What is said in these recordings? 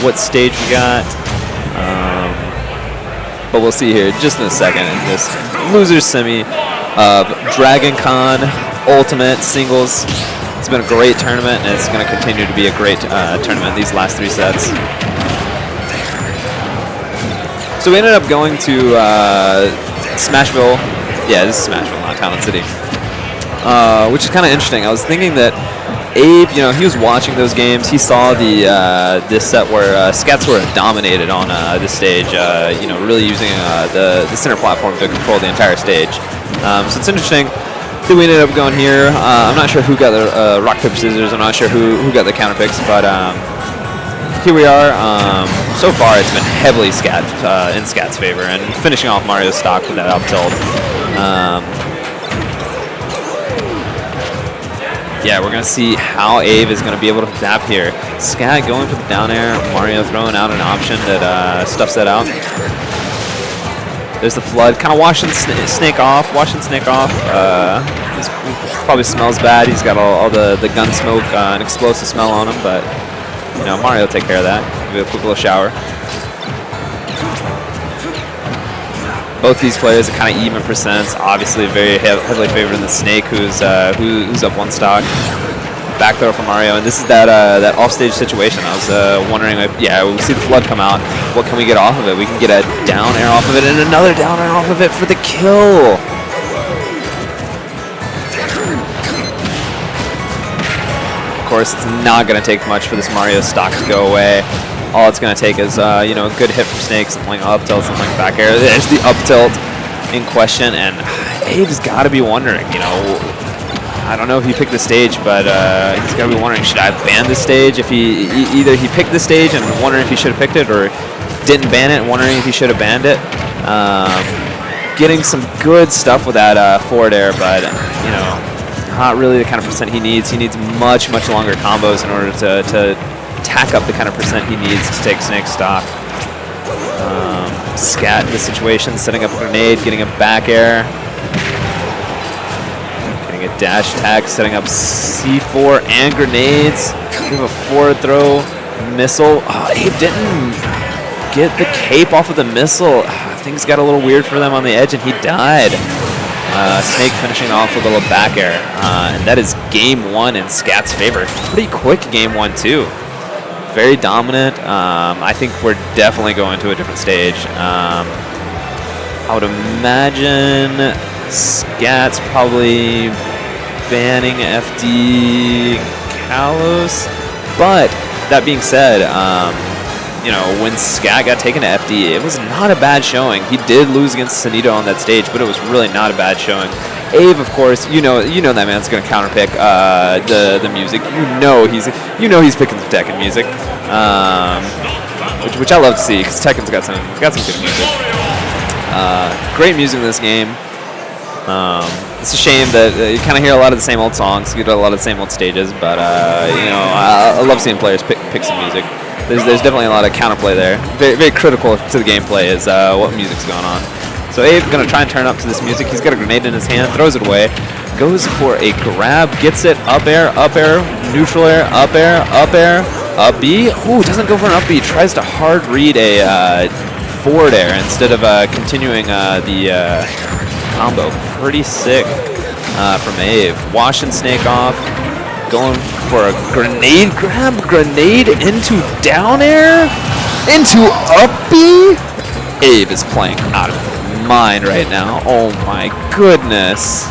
what stage we got. But we'll see here just in a second in this loser semi of Dragon Con Ultimate Singles. It's been a great tournament, and it's going to continue to be a great tournament these last 3 sets. So we ended up going to Smashville. Yeah, this is Smashville, not Talent City. Which is kind of interesting. I was thinking that Abe, you know, he was watching those games. He saw the this set where ScAtt sort of dominated on this stage. You know, really using the center platform to control the entire stage. So it's interesting that we ended up going here. I'm not sure who got the rock paper scissors. I'm not sure who got the counter picks, but here we are. So far, it's been heavily ScAtt in ScAtt's favor, and finishing off Mario's stock with that up tilt. Yeah, we're going to see how Ave is going to be able to adapt here. ScAtt going for the down air. Mario throwing out an option that stuffs that out. There's the flood. Kind of washing Snake off. He probably smells bad. He's got all the gun smoke and explosive smell on him, but you know, Mario will take care of that. Give it a quick little shower. Both these players are kind of even percents. Obviously, very heavily favored in the Snake, who's up 1 stock. Back throw from Mario, and this is that offstage situation. I was wondering if, yeah, we see the flood come out. What can we get off of it? We can get a down air off of it, and another down air off of it for the kill. Of course, it's not going to take much for this Mario stock to go away. All it's going to take is, you know, a good hit from Snake, something like up tilt, something like back air. There's the up tilt in question, and Abe's got to be wondering, you know, I don't know if he picked the stage, but he's got to be wondering, should I ban this stage? If either he picked the stage and wondering if he should have picked it, or didn't ban it and wondering if he should have banned it. Getting some good stuff with that forward air, but, you know, not really the kind of percent he needs. He needs much, much longer combos in order to tack up the kind of percent he needs to take Snake stock. ScAtt in this situation, setting up a grenade, getting a back air. Getting a dash attack, setting up C4 and grenades. We have a forward throw missile. Oh, Abe didn't get the cape off of the missile. Things got a little weird for them on the edge, and he died. Snake finishing off with a little back air. And that is game 1 in ScAtt's favor. Pretty quick game 1, too. Very dominant. I think we're definitely going to a different stage. I would imagine ScAtt's probably banning FD Kalos. But that being said, you know, when ScAtt got taken to FD, it was not a bad showing. He did lose against Sanito on that stage, but it was really not a bad showing. Ave, of course, you know that man's gonna counterpick the music. You know he's picking the Tekken music, which I love to see, because Tekken's got some good music. Great music in this game. It's a shame that you kind of hear a lot of the same old songs, you get a lot of the same old stages, but you know, I love seeing players pick some music. There's definitely a lot of counterplay there. Very, very critical to the gameplay is what music's going on. So Abe's going to try and turn up to this music. He's got a grenade in his hand, throws it away, goes for a grab, gets it, up air, neutral air, up air, up B. Ooh, doesn't go for an up B. Tries to hard read a forward air instead of continuing the combo. Pretty sick from Abe. Washing Snake off, going for a grenade grab, grenade into down air, into up B. Abe is playing out of it. Mind right now. Oh my goodness.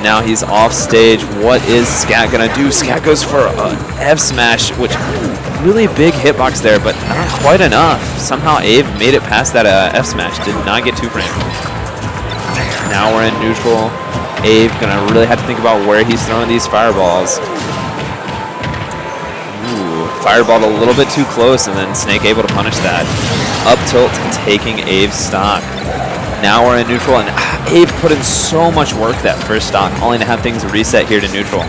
Now he's off stage. What is ScAtt gonna do? ScAtt goes for an F smash, which really big hitbox there, but not quite enough. Somehow Abe made it past that F smash. Did not get 2 frames. Now we're in neutral. Abe gonna really have to think about where he's throwing these fireballs. Fireballed a little bit too close, and then Snake able to punish that. Up tilt, taking Abe's stock. Now we're in neutral, and Abe put in so much work that first stock, only to have things reset here to neutral.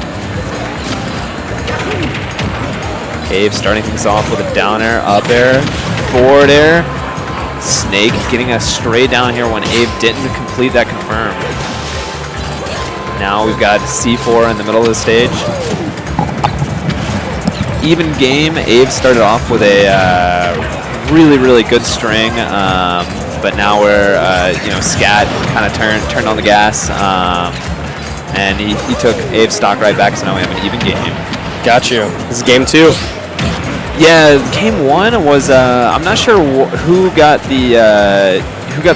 Abe starting things off with a down air, up air, forward air. Snake getting a straight down here when Abe didn't complete that confirm. Now we've got C4 in the middle of the stage. even game. Abe started off with a really, really good string, but now we're, ScAtt kind of turned on the gas, and he took Abe's stock right back, so now we have an even game. Got you. This is game 2. Yeah, game 1 was, I'm not sure who got the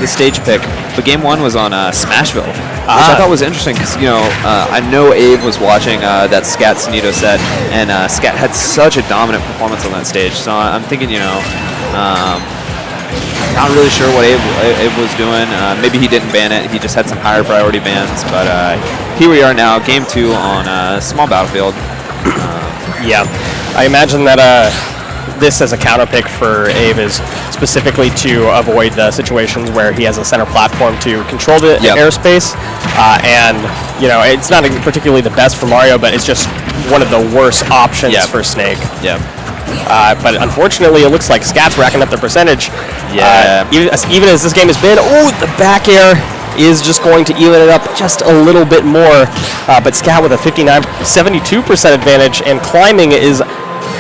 stage pick, but game 1 was on Smashville, which I thought was interesting because, I know Abe was watching that ScAtt Sonido set, and ScAtt had such a dominant performance on that stage, so I'm thinking, not really sure what Abe was doing. Maybe he didn't ban it, he just had some higher priority bans, but here we are now, game 2 on a small battlefield. Yeah, I imagine that this as a counter pick for Abe is specifically to avoid the situations where he has a center platform to control the airspace, and it's not particularly the best for Mario, but it's just one of the worst options for Snake. But unfortunately, it looks like ScAtt's racking up the percentage. Even as this game has been, the back air is just going to even it up just a little bit more. But ScAtt with a 72% advantage, and climbing is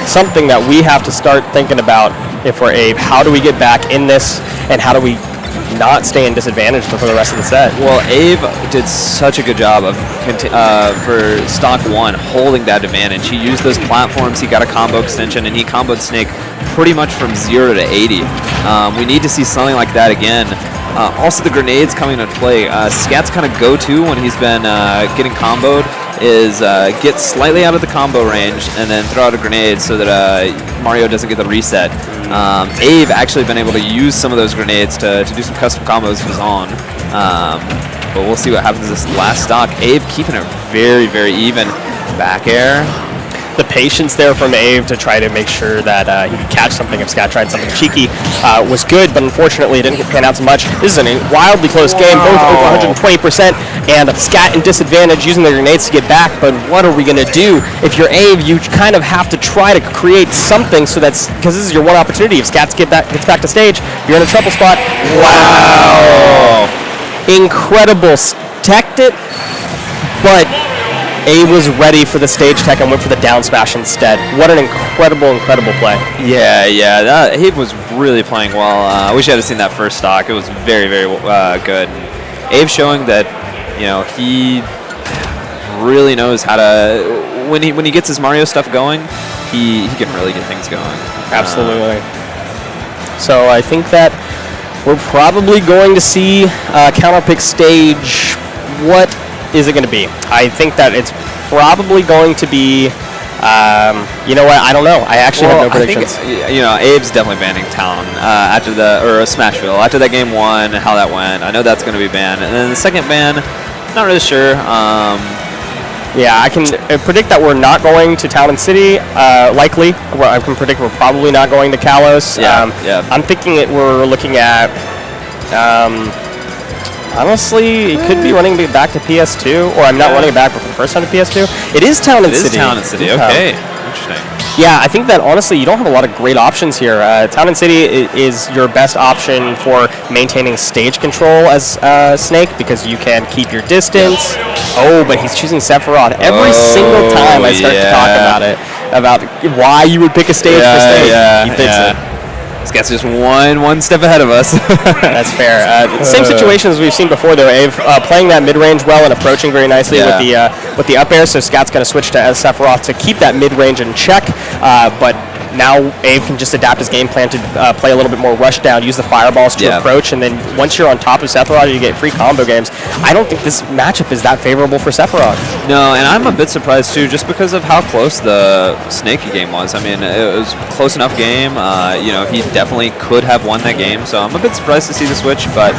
something that we have to start thinking about if we're Abe. How do we get back in this, and how do we not stay in disadvantage for the rest of the set? Well, Abe did such a good job of for stock 1 holding that advantage. He used those platforms, he got a combo extension, and he comboed Snake pretty much from 0 to 80. We need to see something like that again. Also, the grenades coming into play. ScAtt's kind of go-to when he's been getting comboed is get slightly out of the combo range and then throw out a grenade so that Mario doesn't get the reset. Abe actually been able to use some of those grenades to do some custom combos of his own. But we'll see what happens this last stock. Abe keeping it very, very even. Back air. The patience there from Abe to try to make sure that he could catch something if ScAtt tried something cheeky was good, but unfortunately it didn't pan out so much. This is a wildly close game, both over 120%, and ScAtt in disadvantage using the grenades to get back, but what are we going to do? If you're Abe, you kind of have to try to create something so that's, because this is your one opportunity. If ScAtt gets back to stage, you're in a trouble spot. Wow! Incredible. Teched it, but Abe was ready for the stage tech and went for the down smash instead. What an incredible play. Yeah. Abe was really playing well. I wish I had seen that first stock. It was very, very good. Abe showing that, he really knows how to, when he gets his Mario stuff going, he can really get things going. Absolutely. So I think that we're probably going to see counterpick stage. What is it going to be? I think that it's probably going to be, you know what? I don't know. I actually have no predictions. I think, Abe's definitely banning Town after Smashville. After that game 1, how that went. I know that's going to be banned. And then the second ban, not really sure. Yeah, I can predict that we're not going to Town and City, likely. I can predict we're probably not going to Kalos. I'm thinking we're looking at, honestly, it could be running back to PS2, or I'm not running it back for the first time to PS2. It is Town and City. It is Town and City, okay. Interesting. Yeah, I think that, honestly, you don't have a lot of great options here. Town and City is your best option for maintaining stage control as Snake, because you can keep your distance. Oh, but he's choosing Sephiroth. Every single time I start to talk about why you would pick a stage for Snake, he picks it. This guy's just one step ahead of us. That's fair. Same situation as we've seen before, though. Abe playing that mid-range well and approaching very nicely with the up air. So ScAtt's going to switch to Sephiroth to keep that mid-range in check. But now Abe can just adapt his game plan to play a little bit more rush down, use the fireballs to approach, and then once you're on top of Sephiroth, you get free combo games. I don't think this matchup is that favorable for Sephiroth. No, and I'm a bit surprised too, just because of how close the Snakey game was. I mean, it was a close enough game. He definitely could have won that game, so I'm a bit surprised to see the switch, but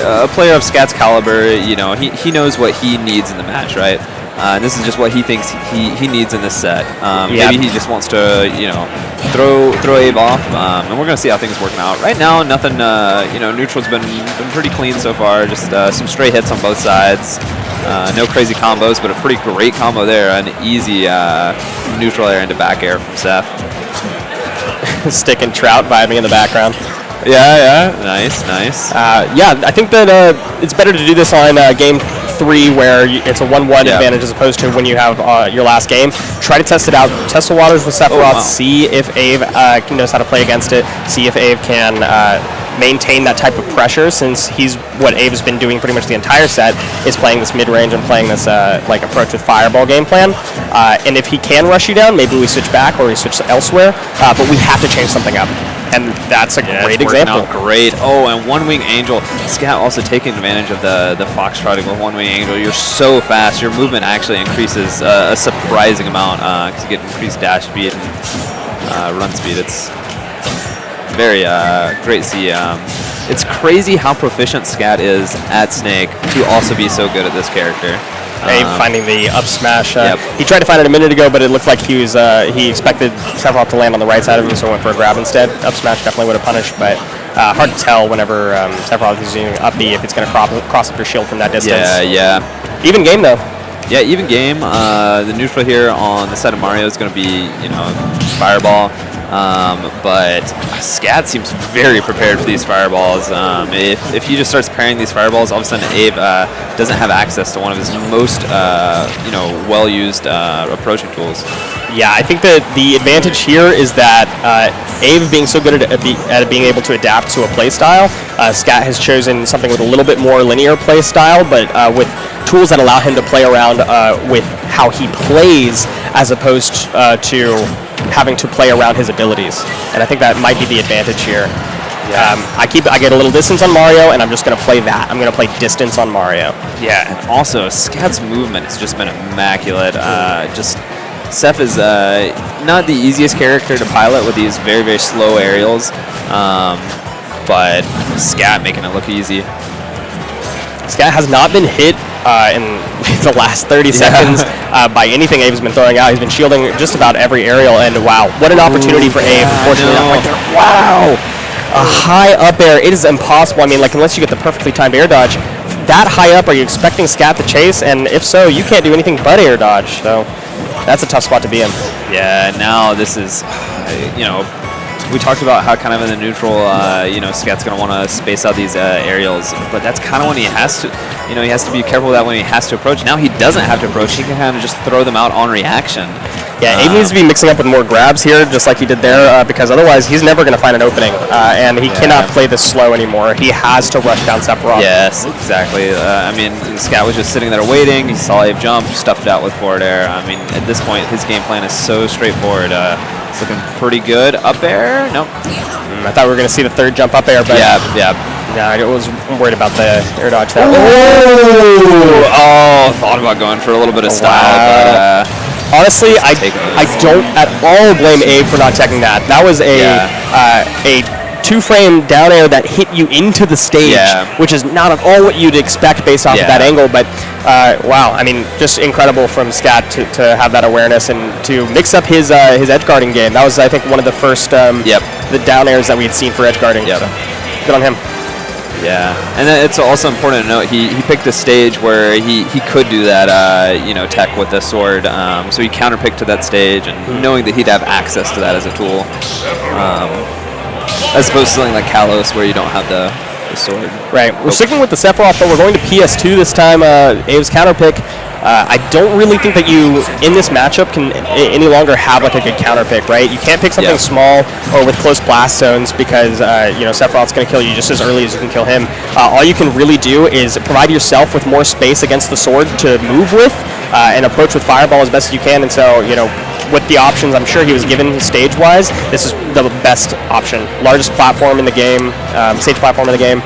a player of ScAtt's caliber, he knows what he needs in the match, right? And this is just what he thinks he needs in this set. Maybe he just wants to, throw Abe off, and we're gonna see how things working out. Right now, nothing. Neutral's been pretty clean so far. Just some straight hits on both sides. No crazy combos, but a pretty great combo there. An easy neutral air into back air from Seth. Stick and Trout vibing in the background. Yeah. Nice. Yeah, I think that it's better to do this on game 3 where it's a 1-1 advantage as opposed to when you have your last game. Try to test it out. Test the waters with Sephiroth. See if Ave knows how to play against it. See if Ave can maintain that type of pressure, since he's what Ave has been doing pretty much the entire set, is playing this mid-range and playing this like approach with Fireball game plan. And if he can rush you down, maybe we switch back or we switch elsewhere. But we have to change something up. And that's a great example. Great. Oh, and One Wing Angel. ScAtt also taking advantage of the foxtrotting with One Wing Angel. You're so fast. Your movement actually increases a surprising amount because you get increased dash speed and run speed. It's very great to see. It's crazy how proficient ScAtt is at Snake to also be so good at this character. Finding the up smash. He tried to find it a minute ago, but it looked like he expected Sephiroth to land on the right side of him, so went for a grab instead. Up smash definitely would have punished, but hard to tell whenever Sephiroth is using up B if it's going to cross up your shield from that distance. Yeah. Even game though. Yeah, even game. The neutral here on the side of Mario is going to be, Fireball. But ScAtt seems very prepared for these fireballs. If he just starts parrying these fireballs, all of a sudden Abe doesn't have access to one of his most well-used approaching tools. Yeah, I think that the advantage here is that Abe being so good at being able to adapt to a play style, ScAtt has chosen something with a little bit more linear play style, but with tools that allow him to play around with how he plays as opposed to having to play around his abilities, and I think that might be the advantage here. Yeah. I get a little distance on Mario, and I'm just going to play that. I'm going to play distance on Mario. Yeah, and also ScAtt's movement has just been immaculate. Seph is not the easiest character to pilot with these very, very slow aerials, but ScAtt making it look easy. ScAtt has not been hit in the last 30 seconds by anything Ave's been throwing out. He's been shielding just about every aerial, and wow, what an opportunity for Ave. Unfortunately, not right there. Wow! A high up air. It is impossible. I mean, like, unless you get the perfectly timed air dodge, that high up, are you expecting ScAtt to chase? And if so, you can't do anything but air dodge. So that's a tough spot to be in. Yeah, now this is, we talked about how kind of in the neutral, ScAtt's going to want to space out these aerials, but that's kind of when he has to, he has to be careful with that when he has to approach. Now he doesn't have to approach. He can kind of just throw them out on reaction. Yeah, Abe needs to be mixing up with more grabs here, just like he did there, because otherwise he's never going to find an opening, and he cannot play this slow anymore. He has to rush down Sephiroth. Yes, exactly. ScAtt was just sitting there waiting. He saw Abe jump, stuffed out with forward air. I mean, at this point, his game plan is so straightforward. It's looking pretty good. Up air? Nope. I thought we were going to see the third jump up air, but yeah. I was worried about the air dodge there. Thought about going for a little bit of style, but honestly, I don't at all blame Abe for not checking that. That was a two-frame down air that hit you into the stage, which is not at all what you'd expect based off of that angle. But wow, I mean, just incredible from ScAtt to have that awareness and to mix up his edge guarding game. That was, I think, one of the first the down airs that we had seen for edge guarding. So good on him. Yeah, and then it's also important to note he picked a stage where he could do that tech with the sword, so he counterpicked to that stage, and knowing that he'd have access to that as a tool, as opposed to something like Kalos where you don't have the sword. Right. We're sticking with the Sephiroth, but we're going to PS2 this time. Abe's counterpick. I don't really think that you, in this matchup, can any longer have like a good counterpick, right? You can't pick something small or with close blast zones because, Sephiroth's going to kill you just as early as you can kill him. All you can really do is provide yourself with more space against the sword to move with and approach with Fireball as best as you can. And so, with the options I'm sure he was given stage-wise, this is the best option. Largest platform in the game, stage platform in the game.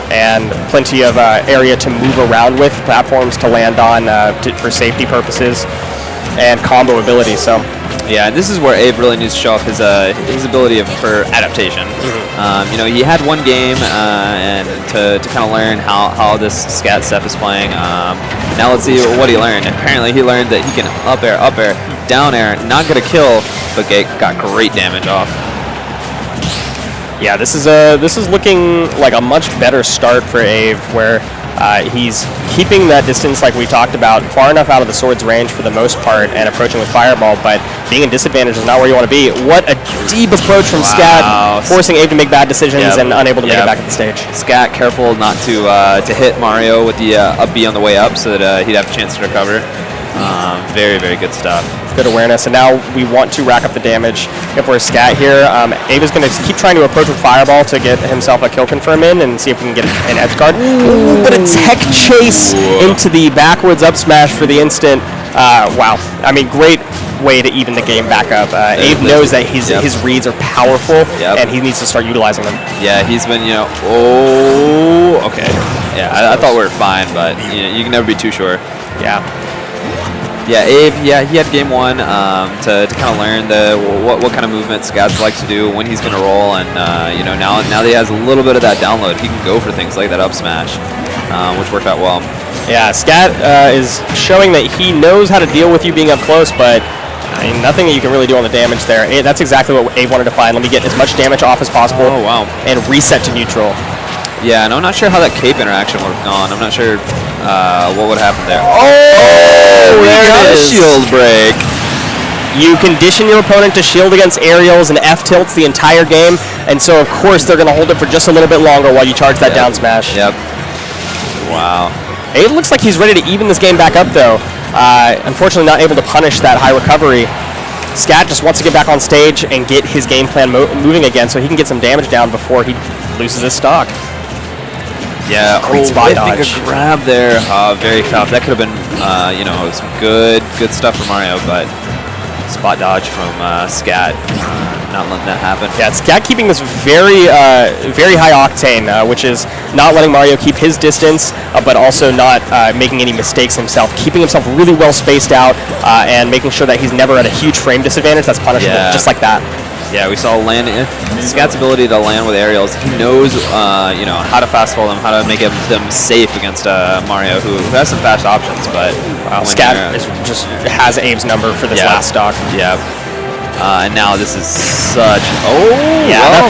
And plenty of area to move around with, platforms to land on for safety purposes, and combo ability. So, yeah, this is where Abe really needs to show off his ability for adaptation. He had one game and to kind of learn how this ScAtt stuff is playing. Now let's see what he learned. Apparently, he learned that he can up air, down air, not gonna kill, but got great damage off. Yeah, this is looking like a much better start for Abe, where He's keeping that distance, like we talked about, far enough out of the sword's range for the most part, and approaching with Fireball, but being in disadvantage is not where you want to be. What a deep approach from ScAtt, forcing Abe to make bad decisions and unable to make it back at the stage. ScAtt careful not to hit Mario with the up B on the way up so that he'd have a chance to recover. Very, very good stuff. Good awareness, and now we want to rack up the damage. If we're ScAtt here, Abe is going to keep trying to approach with Fireball to get himself a kill confirm in and see if we can get an edge guard. Ooh, but a tech chase into the backwards up smash for the instant. Wow. I mean, great way to even the game back up. Abe knows that his reads are powerful, and he needs to start utilizing them. Yeah, he's been, okay. Yeah, I thought we were fine, but you can never be too sure. Yeah. Yeah, Abe, he had game one to kind of learn what kind of movement ScAtt likes to do, when he's going to roll, and now that he has a little bit of that download, he can go for things like that up smash, which worked out well. Yeah, ScAtt is showing that he knows how to deal with you being up close, but I mean, nothing that you can really do on the damage there. That's exactly what Abe wanted to find. Let me get as much damage off as possible and reset to neutral. Yeah, and I'm not sure how that cape interaction would have gone. I'm not sure what would happen there. Oh, there got a shield break. You condition your opponent to shield against aerials and F tilts the entire game, and so of course they're going to hold it for just a little bit longer while you charge that down smash. Yep. Wow. Abe looks like he's ready to even this game back up, though. Unfortunately, not able to punish that high recovery. ScAtt just wants to get back on stage and get his game plan moving again so he can get some damage down before he loses his stock. Yeah, great spot dodge. A grab there, very tough. That could have been, some good stuff from Mario, but spot dodge from ScAtt, not letting that happen. Yeah, ScAtt keeping this very high octane, which is not letting Mario keep his distance, but also not making any mistakes himself, keeping himself really well spaced out, and making sure that he's never at a huge frame disadvantage. That's punishable, just like that. Yeah, we saw ScAtt's ability to land with aerials. He knows, how to fast fall them, how to make them safe against Mario, who has some fast options. But ScAtt just has Abe's number for this last stock. Yeah. And now this is such.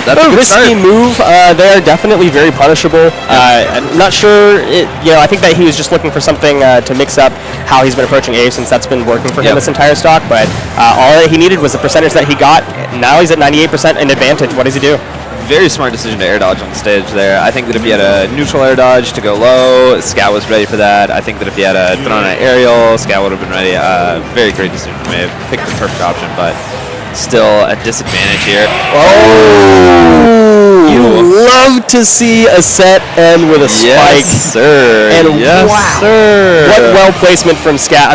That's a risky move there. Definitely very punishable. I'm not sure. I think that he was just looking for something to mix up how he's been approaching Abe, since that's been working for him this entire stock. But all that he needed was the percentage that he got. Now he's at 98% in advantage. What does he do? Very smart decision to air dodge on the stage there. I think that if he had a neutral air dodge to go low, ScAtt was ready for that. I think that if he had thrown an aerial, ScAtt would have been ready. Very great decision from him. Picked the perfect option, but still at disadvantage here. Oh! You love to see a set end with a spike. Yes, sir. And yes, wow, sir. What well placement from ScAtt.